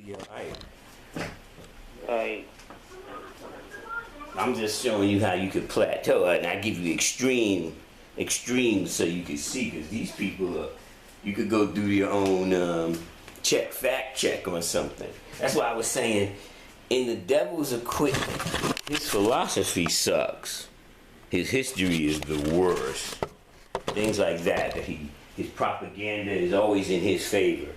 be alright. Right. I'm just showing you how you could plateau it, and I give you extremes so you can see, because these people are, you could go do your own fact check on something. That's why I was saying, in the devil's equipment, his philosophy sucks. His history is the worst. Things like that his propaganda is always in his favor.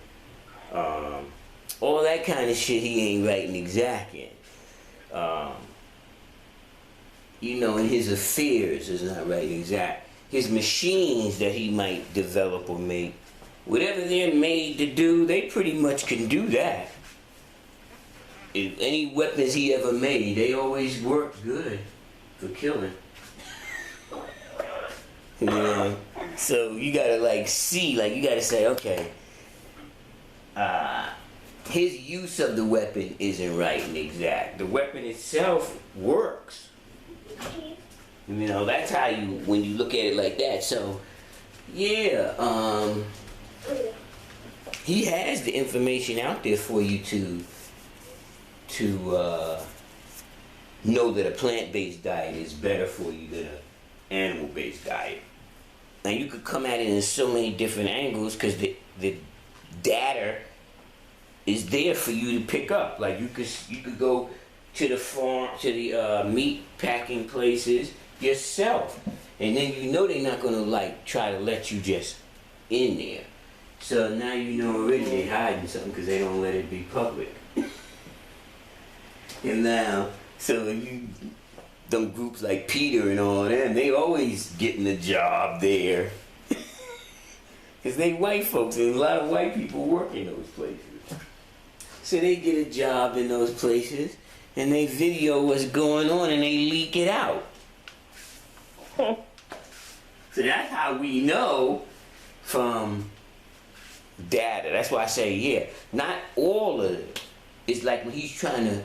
All that kind of shit he ain't writing exact in. And his affairs is not writing exact. His machines that he might develop or make, whatever they're made to do, they pretty much can do that. If any weapons he ever made, they always work good for killing. So you gotta see, you gotta say, okay, his use of the weapon isn't right and exact. The weapon itself works. That's how when you look at it like that. So, yeah, he has the information out there for you to know that a plant-based diet is better for you than an animal-based diet. Now you could come at it in so many different angles because the data is there for you to pick up. Like you could go to the farm, to the meat packing places yourself, and then they're not gonna try to let you just in there. So now already they're hiding something because they don't let it be public. And now, them groups like Peter and all them, they always getting a job there. Because they white folks, and a lot of white people work in those places. So they get a job in those places, and they video what's going on, and they leak it out. So that's how we know from data. That's why I say, yeah, not all of it. It's like when he's trying to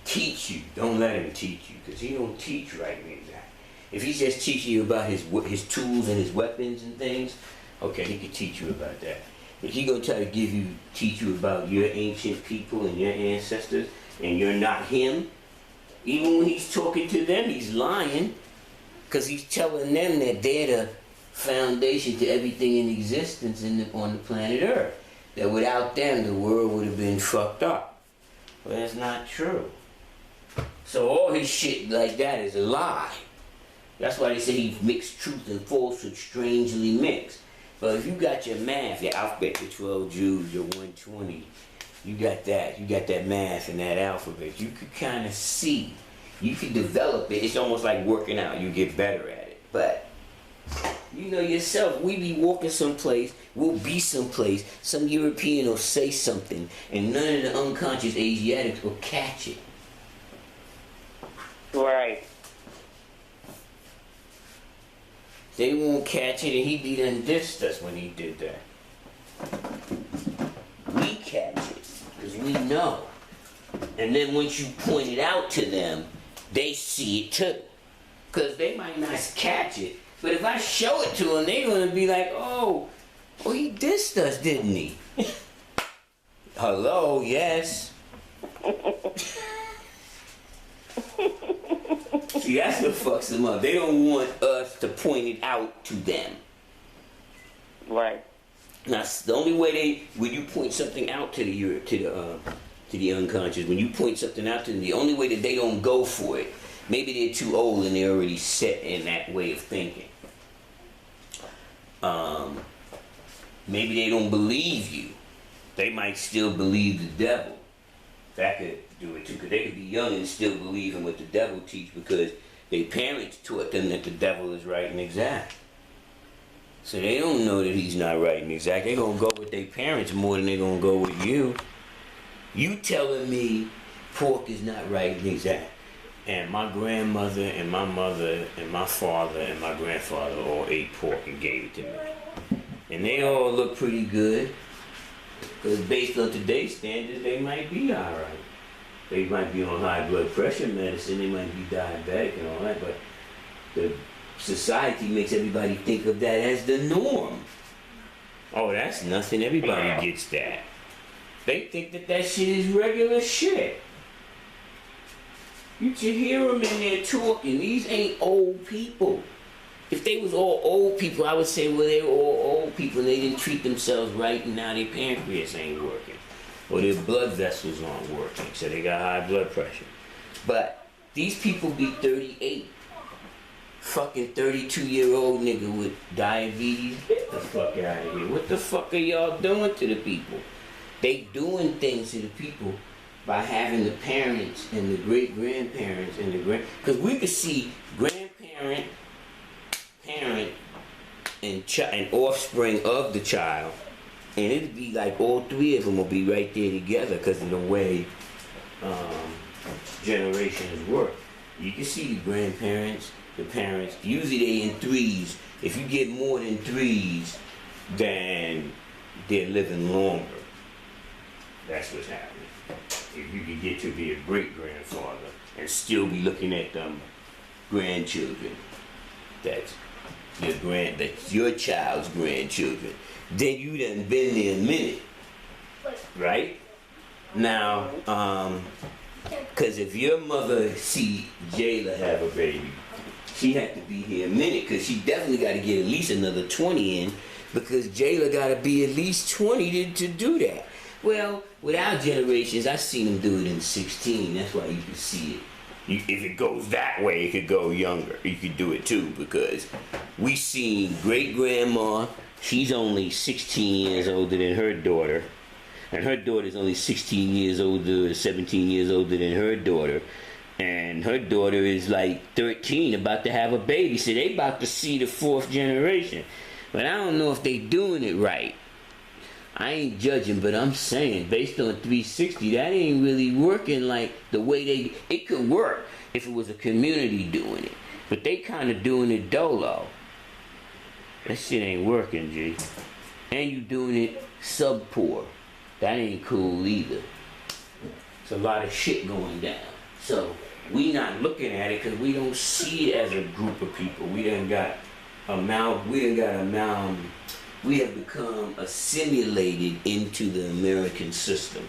teach you, don't let him teach you, because he don't teach right and exact. If he's just teaching you about his tools and his weapons and things, okay, he can teach you about that. If he gonna try to teach you about your ancient people and your ancestors, and you're not him, even when he's talking to them, he's lying, because he's telling them that they're the foundation to everything in existence on the planet Earth. That without them, the world would have been fucked up. Well, that's not true. So all his shit like that is a lie. That's why they say he mixed truth and falsehood strangely mixed. But if you got your math, your alphabet, your 12 Jews, your 120, you got that math and that alphabet, you could kind of see, you can develop it. It's almost like working out, you get better at it. But yourself, we be walking someplace, we'll be someplace, some European will say something, and none of the unconscious Asiatics will catch it. Right. They won't catch it, and he be done dissed us when he did that. We catch it, because we know. And then once you point it out to them, they see it too. Because they might not catch it, but if I show it to them, they're going to be like, oh, well, he dissed us, didn't he? Hello, yes. See, that's what fucks them up. They don't want us to point it out to them. Right. Now, the only way when you point something out to the unconscious, when you point something out to them, the only way that they don't go for it, maybe they're too old and they're already set in that way of thinking. Maybe they don't believe you. They might still believe the devil. That could do it too, because they could be young and still believe in what the devil teach because their parents taught them that the devil is right and exact. So they don't know that he's not right and exact. They're going to go with their parents more than they're going to go with you. You telling me pork is not right and exact. And my grandmother and my mother and my father and my grandfather all ate pork and gave it to me. And they all look pretty good. Because based on today's standards, they might be alright. They might be on high blood pressure medicine, they might be diabetic and all that, but the society makes everybody think of that as the norm. Oh, that's nothing. Everybody gets that. They think that shit is regular shit. You should hear them in there talking. These ain't old people. If they was all old people, I would say, well, they were all old people and they didn't treat themselves right and now their pancreas ain't working. Or their blood vessels aren't working, so they got high blood pressure. But these people be 38. Fucking 32-year-old nigga with diabetes. Get the fuck out of here. What the fuck are y'all doing to the people? They doing things to the people by having the parents and the great-grandparents and because we could see grandparent, parent, and offspring of the child, and it'd be like all three of them will be right there together because of the way generations work. You can see the grandparents, the parents, usually they in threes. If you get more than threes, then they're living longer. That's what's happening. If you can get to be a great-grandfather and still be looking at them grandchildren, that's your child's grandchildren, then you done been there a minute, right? Now, cause if your mother see Jayla have a baby, she had to be here a minute, cause she definitely got to get at least another 20 in, because Jayla got to be at least 20 to do that. Well, with our generations, I seen them do it in 16. That's why you can see it. If it goes that way, it could go younger. You could do it too, because we seen great-grandma. She's only 16 years older than her daughter. And her daughter's only 16 years older, 17 years older than her daughter. And her daughter is like 13, about to have a baby. So they about to see the fourth generation. But I don't know if they doing it right. I ain't judging, but I'm saying, based on 360, that ain't really working like the way it could work if it was a community doing it. But they kind of doing it dolo. That shit ain't working, G. And you doing it sub-poor. That ain't cool either. It's a lot of shit going down. So, we not looking at it because we don't see it as a group of people. We have become assimilated into the American system.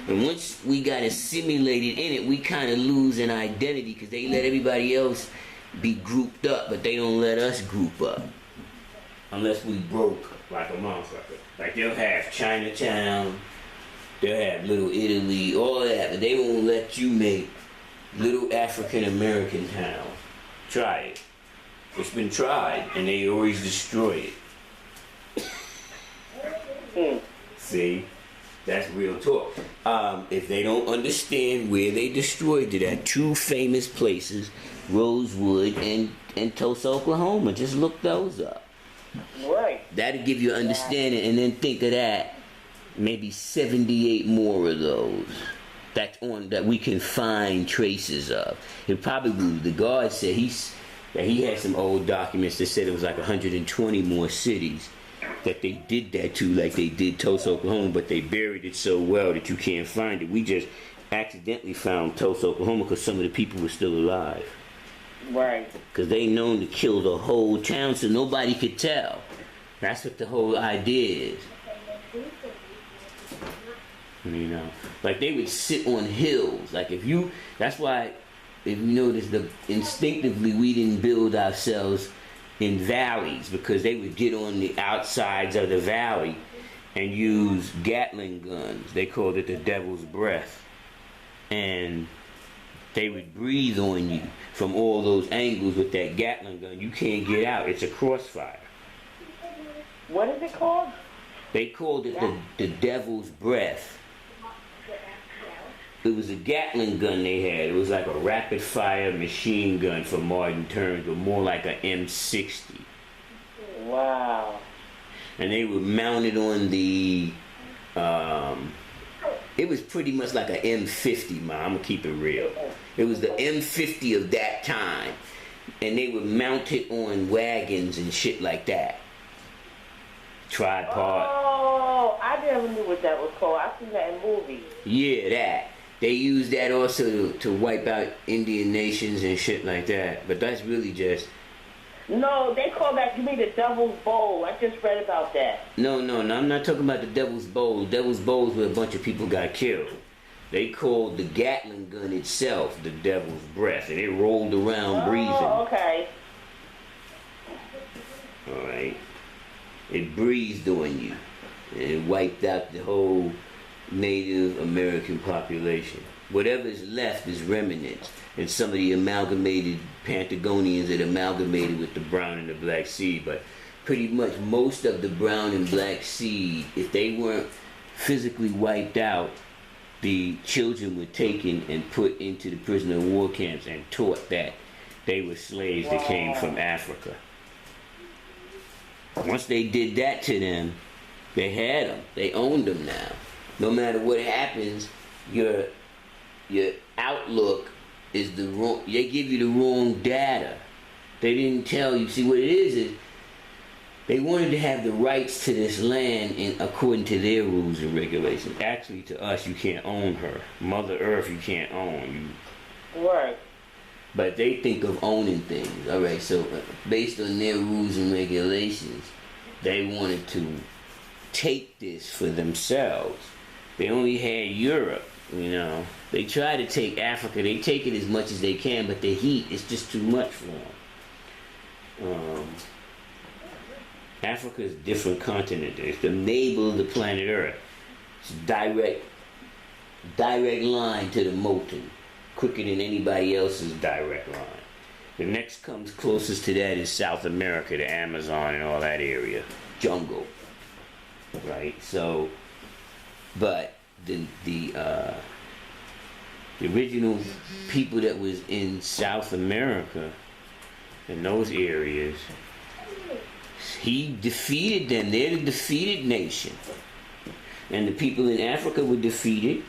And once we got assimilated in it, we kind of lose an identity because they let everybody else be grouped up, but they don't let us group up. Unless we broke like a motherfucker. Like they'll have Chinatown, they'll have Little Italy, all that, but they won't let you make Little African American town. Try it. It's been tried, and they always destroy it. See, that's real talk. If they don't understand where they destroyed it at, two famous places, Rosewood and Tulsa, Oklahoma. Just look those up. Right. That'll give you understanding, and then think of that. Maybe 78 more of those that we can find traces of. It probably, the guard said that he had some old documents that said it was like 120 more cities that they did that to, like they did Tulsa, Oklahoma, but they buried it so well that you can't find it. We just accidentally found Tulsa, Oklahoma because some of the people were still alive. Right. Because they known to kill the whole town so nobody could tell. That's what the whole idea is. You know, like they would sit on hills. Like that's why, if you notice, instinctively we didn't build ourselves in valleys, because they would get on the outsides of the valley and use Gatling guns. They called it the devil's breath. And they would breathe on you from all those angles with that Gatling gun. You can't get out. It's a crossfire. What is it called? They called it the devil's breath. It was a Gatling gun they had. It was like a rapid fire machine gun for modern terms, but more like an M60. Wow. And they were mounted on the, it was pretty much like an M50, man. I'm gonna keep it real. It was the M50 of that time. And they were mounted on wagons and shit like that. Tripod. Oh, I never knew what that was called. I've seen that in movies. Yeah, that. They used that also to wipe out Indian nations and shit like that. But that's really just No, they call that, you mean the Devil's Bowl. I just read about that. No, I'm not talking about the Devil's Bowl. Devil's Bowl is where a bunch of people got killed. They called the Gatling gun itself the Devil's Breath, and it rolled around breathing. Oh, okay. All right. It breathed on you, and it wiped out the whole Native American population. Whatever's left is remnants, and some of the amalgamated Pantagonians that amalgamated with the brown and the black seed. But pretty much most of the brown and black seed, if they weren't physically wiped out, the children were taken and put into the prisoner of war camps and taught that they were slaves that came from Africa. Once they did that to them, they had them. They owned them now. No matter what happens, your outlook is the wrong. They give you the wrong data. They didn't tell you. See, what it is they wanted to have the rights to this land in according to their rules and regulations. Actually, to us, you can't own her. Mother Earth, you can't own. Right. But they think of owning things. All right, so based on their rules and regulations, they wanted to take this for themselves. They only had Europe, you know. They try to take Africa. They take it as much as they can, but the heat is just too much for them. Africa is a different continent. It's the navel of the planet Earth. It's a direct line to the molten, quicker than anybody else's direct line. The next comes closest to that is South America, the Amazon and all that area, jungle, right? So, but the original people that was in South America, in those areas, he defeated them. They're the defeated nation. And the people in Africa were defeated.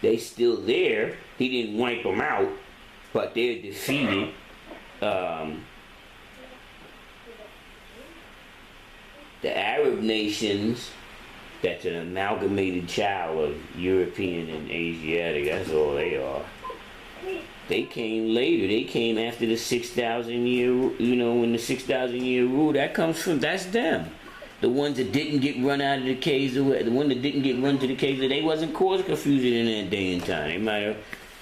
They still there. He didn't wipe them out, but they're defeated. The Arab nations, that's an amalgamated child of European and Asiatic, that's all they are. They came later. They came after the 6,000 year, you know, when the 6,000 year rule, that's them. The ones that didn't get run out of the caves, the one that didn't get run to the caves, they wasn't causing confusion in that day and time. They might have,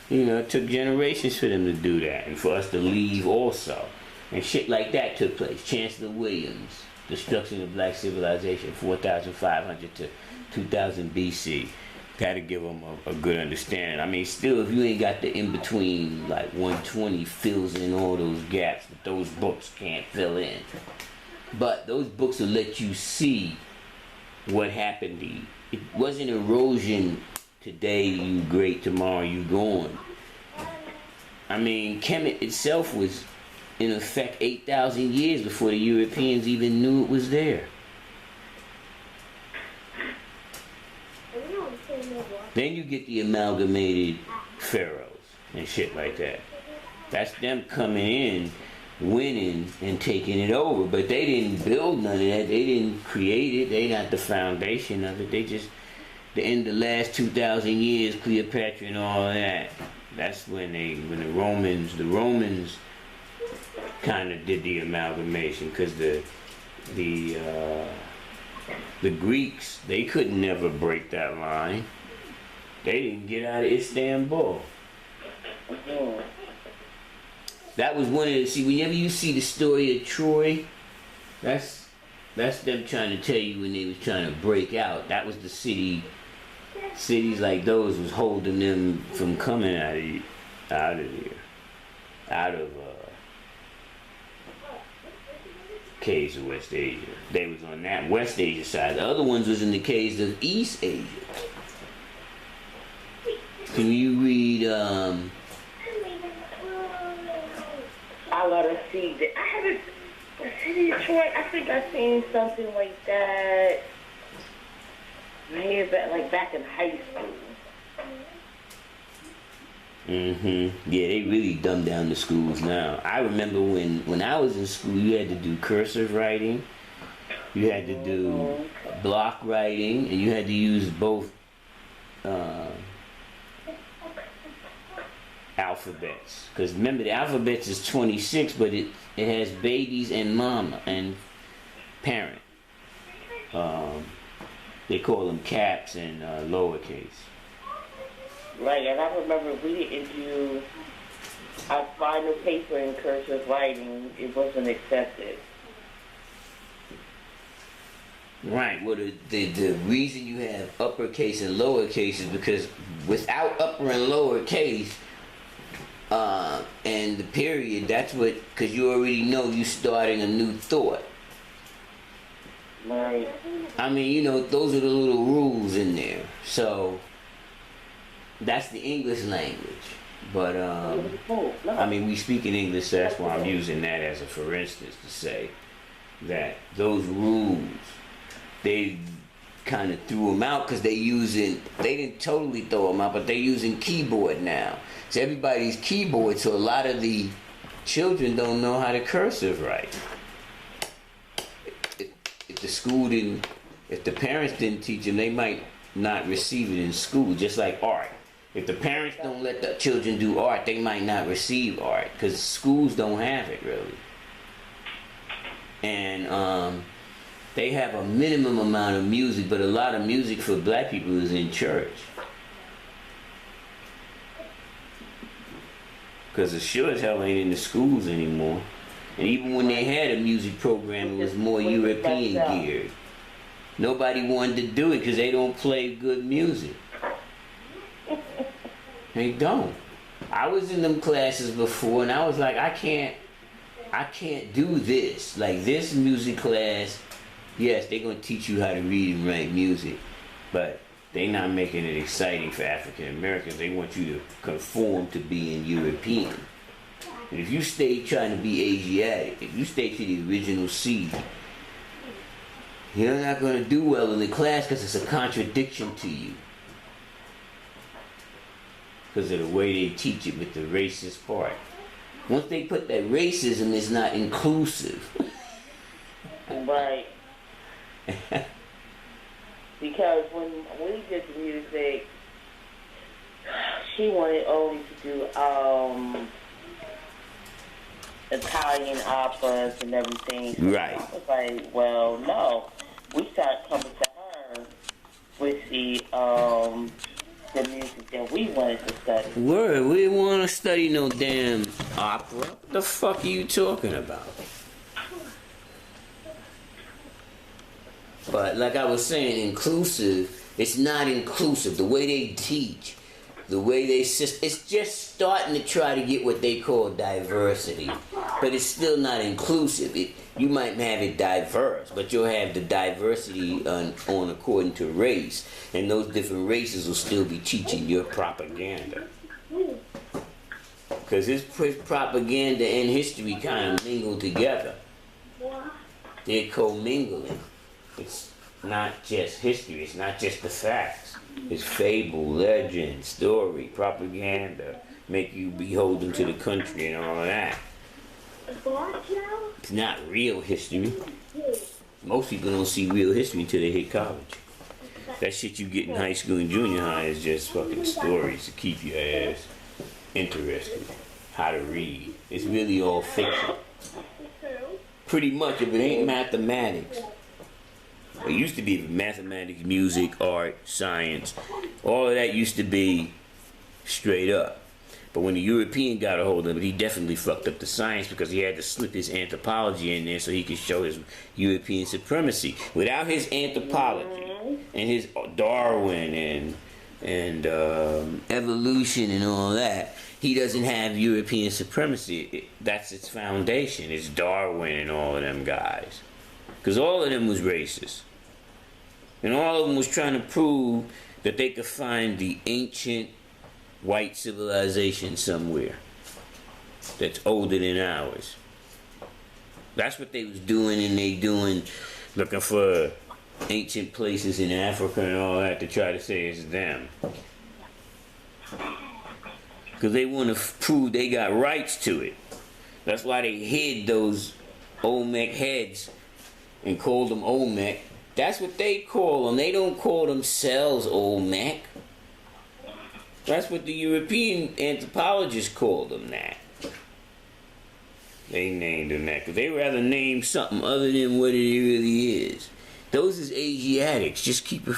you know, it took generations for them to do that and for us to leave also. And shit like that took place. Chancellor Williams, destruction of black civilization, 4,500 to 2000 BC. Got to give them a good understanding. I mean, still, if you ain't got the in-between, like 120 fills in all those gaps that those books can't fill in. But those books will let you see what happened to you. It wasn't erosion, today you great, tomorrow you gone. I mean, Kemet itself was in effect 8,000 years before the Europeans even knew it was there. Then you get the amalgamated pharaohs and shit like that. That's them coming in, winning, and taking it over. But they didn't build none of that. They didn't create it. They got the foundation of it. They just, the end of the last 2,000 years, Cleopatra and all that. That's when the Romans kind of did the amalgamation, because the Greeks, they could never break that line. They didn't get out of Istanbul. That was one of the, see, whenever you see the story of Troy, that's them trying to tell you when they was trying to break out. That was the cities like those was holding them from coming out of caves of West Asia. They was on that West Asia side. The other ones was in the caves of East Asia. Can you read, I gotta see that. I haven't, the city of Detroit, I think I seen something like that. Maybe back in high school. Yeah, they really dumbed down the schools now. I remember when I was in school, you had to do cursive writing, you had to do block writing, and you had to use both alphabets. Because remember, the alphabets is 26, but it has babies and mama and parent. They call them caps and lowercase. Right, and I remember we didn't do our final paper in cursive writing. It wasn't accepted. Right. Well, the reason you have uppercase and lowercase is because without upper and lowercase and the period, that's what, because you already know you're starting a new thought. Right. I mean, you know, those are the little rules in there. So that's the English language. But I mean, we speak in English, so that's why I'm using that as a for instance to say that those rules, they kind of threw them out because they didn't totally throw them out, but they're using keyboard now. So everybody's keyboard, so a lot of the children don't know how to cursive write. If the parents didn't teach them, they might not receive it in school, just like art. If the parents don't let the children do art, they might not receive art because schools don't have it really. And they have a minimum amount of music, but a lot of music for black people is in church. Because it sure as hell ain't in the schools anymore. And even when they had a music program, it was more European geared. Nobody wanted to do it because they don't play good music. They don't. I was in them classes before and I was like, I can't do this. Like this music class, yes, they're going to teach you how to read and write music, but they're not making it exciting for African Americans. They want you to conform to being European. And if you stay trying to be Asiatic, if you stay to the original seed, you're not going to do well in the class because it's a contradiction to you. Because of the way they teach it with the racist part. Once they put that racism, it's not inclusive. Right. Because when we did the music, she wanted only to do Italian operas and everything. Right. I was like, well, no. We started coming to her with the music that we wanted to study. Word, we didn't want to study no damn opera. What the fuck are you talking about? But like I was saying, inclusive, it's not inclusive. The way they teach, the way they it's just starting to try to get what they call diversity. But it's still not inclusive. You might have it diverse, but you'll have the diversity on according to race. And those different races will still be teaching your propaganda. Because his propaganda and history kind of mingle together. They're co-mingling. It's not just history, it's not just the facts. It's fable, legend, story, propaganda, make you beholden to the country and all of that. It's not real history. Most people don't see real history until they hit college. That shit you get in high school and junior high is just fucking stories to keep your ass interested. How to read. It's really all fiction. Pretty much, if it ain't mathematics. It used to be mathematics, music, art, science. All of that used to be straight up. But when the European got a hold of it, he definitely fucked up the science because he had to slip his anthropology in there so he could show his European supremacy. Without his anthropology and his Darwin and evolution and all that, he doesn't have European supremacy. That's its foundation. It's Darwin and all of them guys. Because all of them was racist. And all of them was trying to prove that they could find the ancient white civilization somewhere that's older than ours. That's what they was doing, and they doing, looking for ancient places in Africa and all that to try to say it's them. Because they want to prove they got rights to it. That's why they hid those Olmec heads and called them Olmec. That's what they call them. They don't call themselves Olmec. That's what the European anthropologists called them that. They named them that because they rather name something other than what it really is. Those is Asiatics. Just keep it